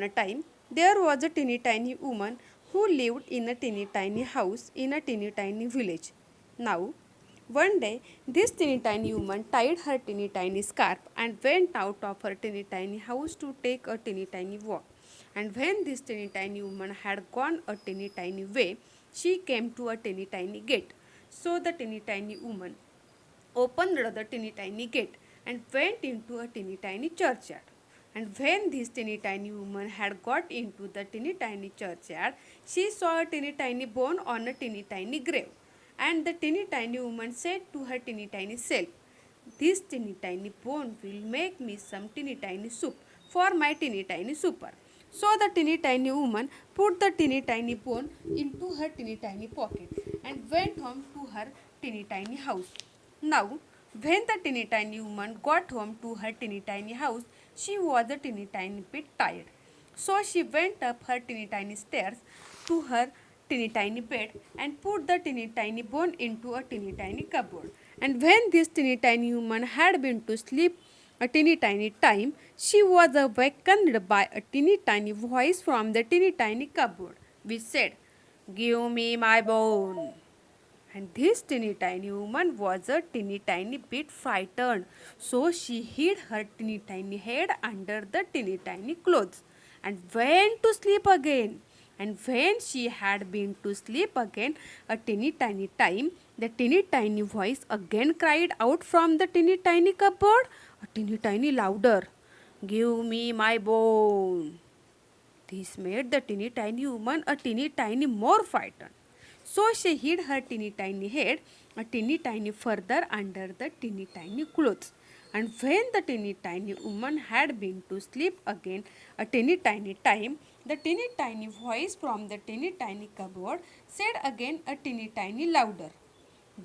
a time, there was a teeny tiny woman who lived in a teeny tiny house in a teeny tiny village. Now, one day, this teeny tiny woman tied her teeny tiny scarf and went out of her teeny tiny house to take a teeny tiny walk. And when this teeny tiny woman had gone a teeny tiny way, she came to a teeny tiny gate. So the teeny tiny woman opened the teeny tiny gate and went into a teeny tiny churchyard. And when this teeny tiny woman had got into the teeny tiny churchyard, she saw a teeny tiny bone on a teeny tiny grave. And the teeny tiny woman said to her teeny tiny self, "This teeny tiny bone will make me some teeny tiny soup for my teeny tiny super." So the teeny tiny woman put the teeny tiny bone into her teeny tiny pocket and went home to her teeny tiny house. Now, when the teeny tiny woman got home to her teeny tiny house, she was a teeny tiny bit tired. So she went up her teeny tiny stairs to her teeny tiny bed and put the teeny tiny bone into a teeny tiny cupboard. And when this teeny tiny woman had been to sleep a teeny tiny time, she was awakened by a teeny tiny voice from the teeny tiny cupboard, which said, "Give me my bone." And this teeny tiny woman was a teeny tiny bit frightened, so she hid her teeny tiny head under the teeny tiny clothes and went to sleep again. And when she had been to sleep again a teeny tiny time, the teeny tiny voice again cried out from the teeny tiny cupboard, a teeny tiny louder, "Give me my bone." This made the teeny tiny woman a teeny tiny more frightened. So she hid her teeny tiny head a teeny tiny further under the teeny tiny clothes. And when the teeny tiny woman had been to sleep again a teeny tiny time, the teeny tiny voice from the teeny tiny cupboard said again a teeny tiny louder,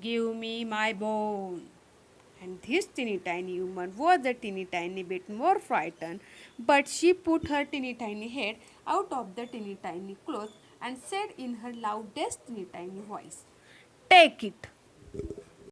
"Give me my bone." And this teeny tiny woman was a teeny tiny bit more frightened, but she put her teeny tiny head out of the teeny tiny cloth and said in her loudest teeny tiny voice, "Take it."